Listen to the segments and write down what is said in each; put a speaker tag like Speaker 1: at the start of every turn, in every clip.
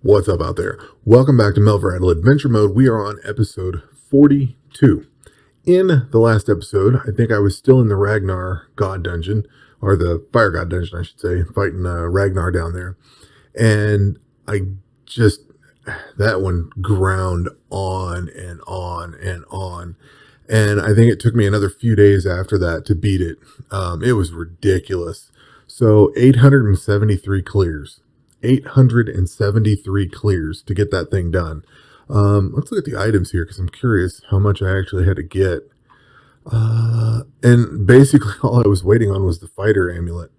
Speaker 1: What's up out there? Welcome back to Melvor Adventure Mode. We are on episode 42. In the last episode, I think I was still in the Ragnar God Dungeon, or the Fire God Dungeon, I should say, fighting Ragnar down there. And that one ground on and on and on. And I think it took me another few days after that to beat it. It was ridiculous. So 873 clears. 873 clears to get that thing done. Let's look at the items here because I'm curious how much I actually had to get. And basically all I was waiting on was the fighter amulet.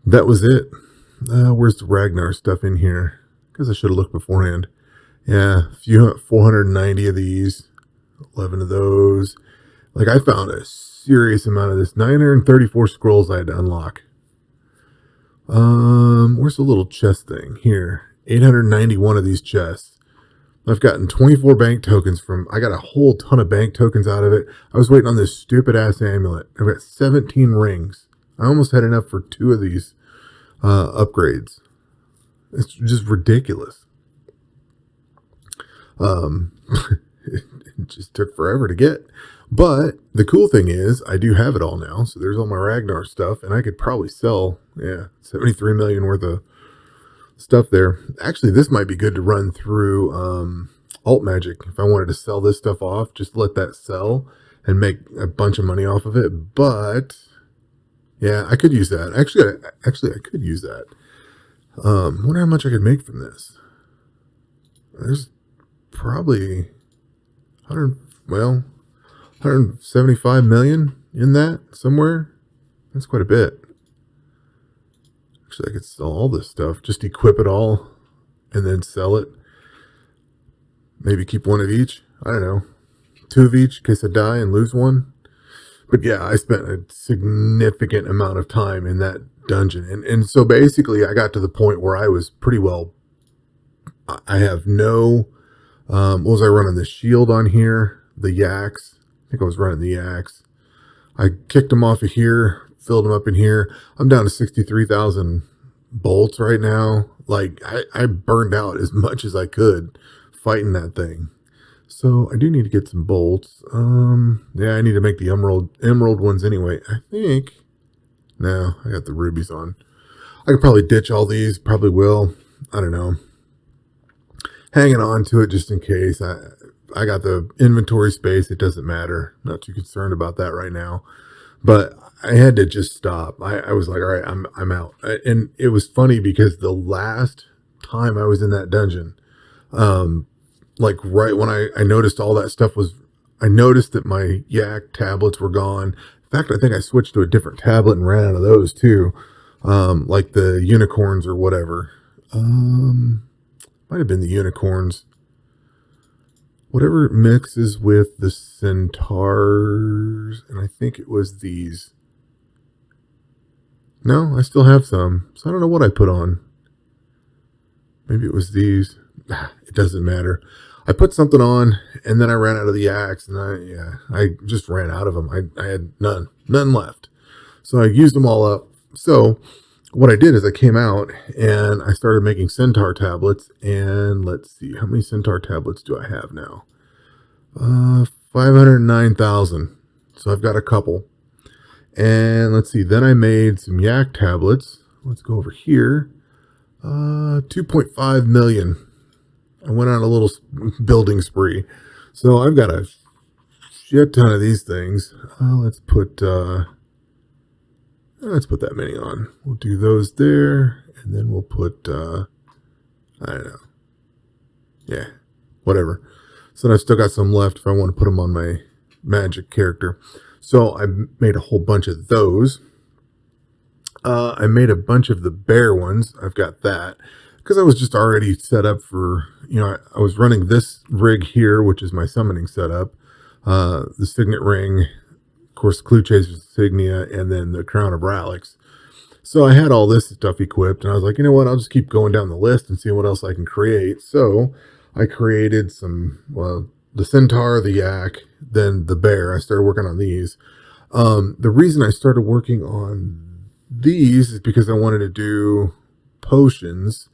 Speaker 1: That was it. Where's the Ragnar stuff in here? Because I should have looked beforehand. Yeah, 490 of these, 11 of those. Like, I found a serious amount of this. 934 scrolls I had to unlock. Where's the little chest thing? Here. 891 of these chests. I've gotten 24 bank tokens I got a whole ton of bank tokens out of it. I was waiting on this stupid ass amulet. I've got 17 rings. I almost had enough for 2 of these upgrades. It's just ridiculous. It just took forever to get. But the cool thing is I do have it all now. So there's all my Ragnar stuff, and I could probably sell, 73 million worth of stuff there. Actually, this might be good to run through alt magic. If I wanted to sell this stuff off, just let that sell and make a bunch of money off of it. But yeah, I could use that. Actually, I could use that. Wonder how much I could make from this. There's probably 175 million in that somewhere. That's quite a bit. Actually, I could sell all this stuff, just equip it all and then sell it. Maybe keep one of each. I don't know. 2 of each in case I die and lose one. But yeah, I spent a significant amount of time in that dungeon. And so basically I got to the point where I was pretty well. I have no, what was I running? The shield on here, the yaks. I think I was running the yaks. I kicked them off of here, filled them up in here. I'm down to 63,000 bolts right now. Like, I burned out as much as I could fighting that thing. So I do need to get some bolts. Yeah, I need to make the emerald ones anyway. I think. No, I got the rubies on. I could probably ditch all these. Probably will. I don't know. Hanging on to it just in case. I got the inventory space. It doesn't matter. Not too concerned about that right now. But I had to just stop. I was like, all right, I'm out. And it was funny because the last time I was in that dungeon, like right when I noticed all that stuff I noticed that my yak tablets were gone. In fact, I think I switched to a different tablet and ran out of those too. Like the unicorns or whatever. Might have been the unicorns. Whatever mixes with the centaurs. And I think it was these. No, I still have some. So I don't know what I put on. Maybe it was these. It doesn't matter. I put something on, and then I ran out of the yaks, and I just ran out of them. I had none left. So I used them all up. So what I did is I came out, and I started making centaur tablets, and let's see, how many centaur tablets do I have now? 509,000. So I've got a couple. And let's see, then I made some yak tablets. Let's go over here. 2.5 million. I went on a little building spree. So I've got a shit ton of these things. Let's put that many on. We'll do those there. And then we'll put, I don't know. Yeah, whatever. So I've still got some left if I want to put them on my magic character. So I made a whole bunch of those. I made a bunch of the bear ones. I've got that. Because I was just already set up for, I was running this rig here, which is my summoning setup, the signet ring, of course, the Clue Chaser's insignia, and then the Crown of Ralix. So I had all this stuff equipped, and I was like, you know what, I'll just keep going down the list and see what else I can create. So I created the centaur, the yak, then the bear. I started working on these. The reason I started working on these is because I wanted to do potions.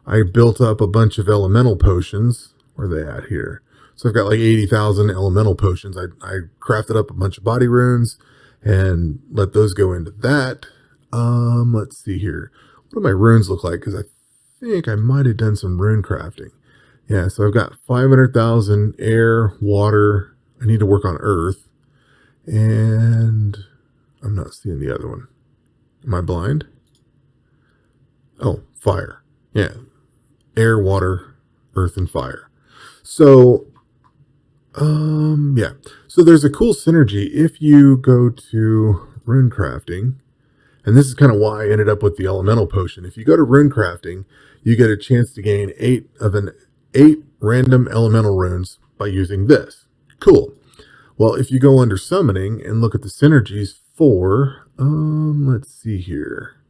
Speaker 1: I built up a bunch of elemental potions. Where are they at here? So I've got like 80,000 elemental potions. I crafted up a bunch of body runes and let those go into that. Let's see here. What do my runes look like? Because I think I might have done some rune crafting. Yeah, so I've got 500,000 air, water. I need to work on earth. And I'm not seeing the other one. Am I blind? Oh, fire. Yeah. Air, water, earth, and fire. So, yeah. So there's a cool synergy if you go to Runecrafting, and this is kind of why I ended up with the elemental potion. If you go to Runecrafting, you get a chance to gain 8 random elemental runes by using this. Cool. Well, if you go under summoning and look at the synergies for, let's see here.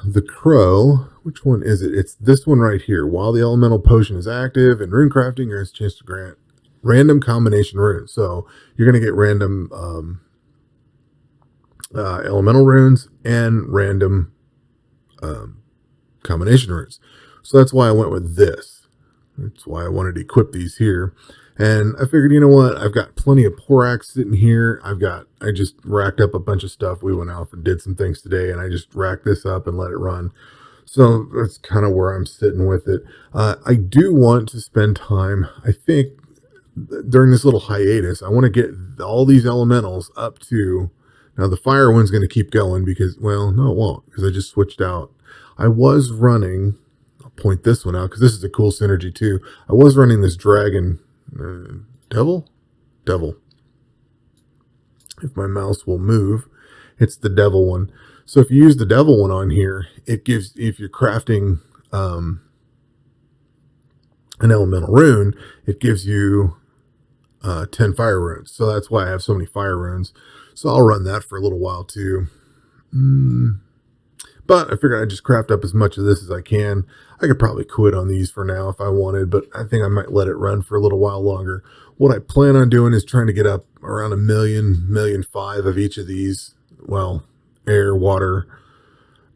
Speaker 1: The crow, which one is it? It's this one right here. While the elemental potion is active in Runecrafting, you has a chance to grant random combination runes. So you're going to get random elemental runes and random combination runes. So that's why I went with this. That's why I wanted to equip these here. And I figured, you know what? I've got plenty of Porax sitting here. I just racked up a bunch of stuff. We went out and did some things today, and I just racked this up and let it run. So that's kind of where I'm sitting with it. I do want to spend time, I think, during this little hiatus. I want to get all these elementals up to, now the fire one's going to keep going because, well, no, it won't, because I just switched out. I was running, I'll point this one out because this is a cool synergy too. I was running this dragon, devil. If my mouse will move, it's the devil one. So if you use the devil one on here, it gives, if you're crafting an elemental rune, it gives you 10 fire runes. So that's why I have so many fire runes. So I'll run that for a little while too. But I figured I'd just craft up as much of this as I can. I could probably quit on these for now if I wanted, but I think I might let it run for a little while longer. What I plan on doing is trying to get up around 1.5 million of each of these. Well, air, water,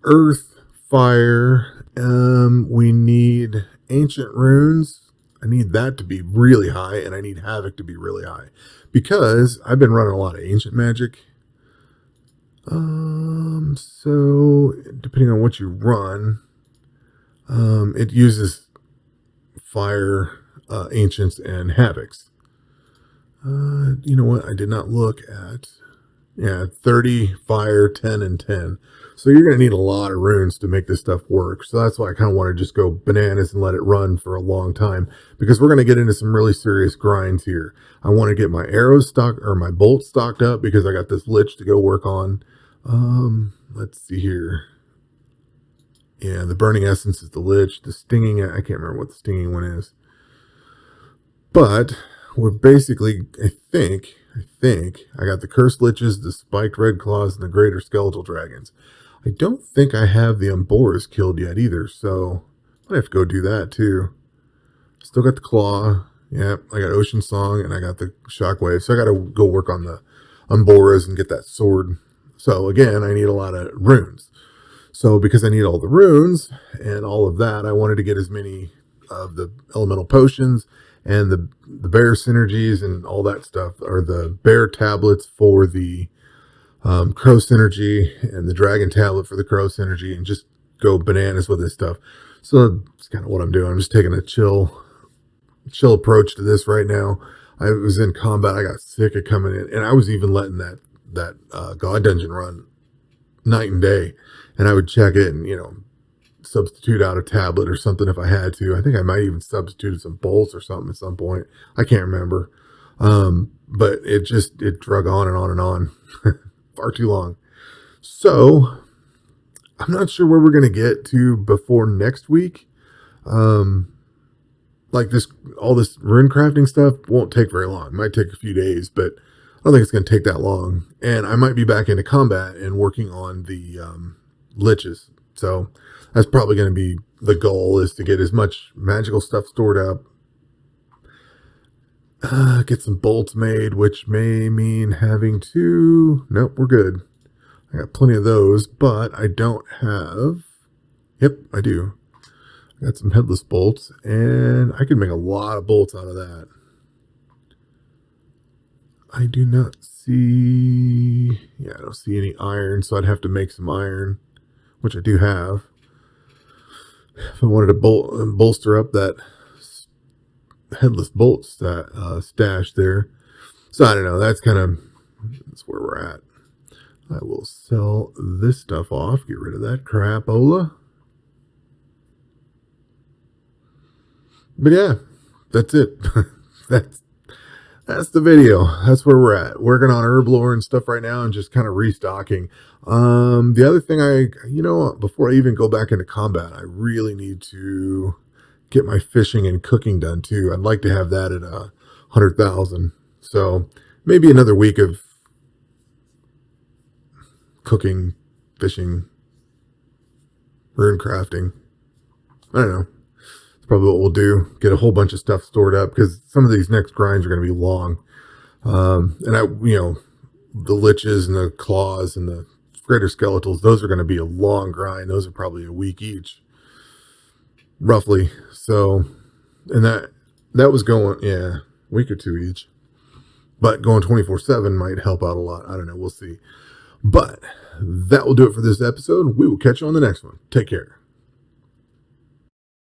Speaker 1: earth, fire. We need ancient runes. I need that to be really high, and I need havoc to be really high because I've been running a lot of ancient magic. So depending on what you run, it uses fire, ancients, and havocs. You know what? I did not look at, 30 fire, 10, and 10. So you're going to need a lot of runes to make this stuff work. So that's why I kind of want to just go bananas and let it run for a long time, because we're going to get into some really serious grinds here. I want to get my arrows stocked, or my bolts stocked up, because I got this lich to go work on. Let's see here. Yeah, the burning essence is the lich. The stinging, I can't remember what the stinging one is. But we're basically, I think I got the cursed liches, the spiked red claws, and the greater skeletal dragons. I don't think I have the Umboras killed yet either, so I might have to go do that too. Still got the claw. Yeah, I got Ocean Song, and I got the shockwave. So I got to go work on the Umboras and get that sword. So again, I need a lot of runes. So because I need all the runes and all of that, I wanted to get as many of the elemental potions and the bear synergies and all that stuff, or the bear tablets for the crow synergy and the dragon tablet for the crow synergy, and just go bananas with this stuff. So that's kind of what I'm doing. I'm just taking a chill approach to this right now. I was in combat. I got sick of coming in, and I was even letting that God dungeon run night and day, and I would check it and, substitute out a tablet or something if I had to. I think I might even substitute some bolts or something at some point. I can't remember. But it drug on and on and on far too long. So I'm not sure where we're going to get to before next week. Like all this rune crafting stuff won't take very long. It might take a few days, but I don't think it's going to take that long. And I might be back into combat and working on the liches. So that's probably going to be the goal, is to get as much magical stuff stored up. Get some bolts made, which may mean having to... Nope, we're good. I got plenty of those, but I don't have... Yep, I do. I got some headless bolts, and I could make a lot of bolts out of that. I do not see... Yeah, I don't see any iron, so I'd have to make some iron, which I do have. If I wanted to bolster up that headless bolts stash there. So I don't know. That's where we're at. I will sell this stuff off. Get rid of that crapola. But yeah, that's it. that's the video. That's where we're at. Working on herb lore and stuff right now, and just kind of restocking. The other thing before I even go back into combat, I really need to get my fishing and cooking done too. I'd like to have that at 100,000. So maybe another week of cooking, fishing, runecrafting. I don't know. It's probably what we'll do. Get a whole bunch of stuff stored up, because some of these next grinds are going to be long. And the liches and the claws and the greater skeletals, those are going to be a long grind. Those are probably a week each, roughly. So, and that was going, a week or two each. But going 24/7 might help out a lot. I don't know. We'll see. But that will do it for this episode. We will catch you on the next one. Take care.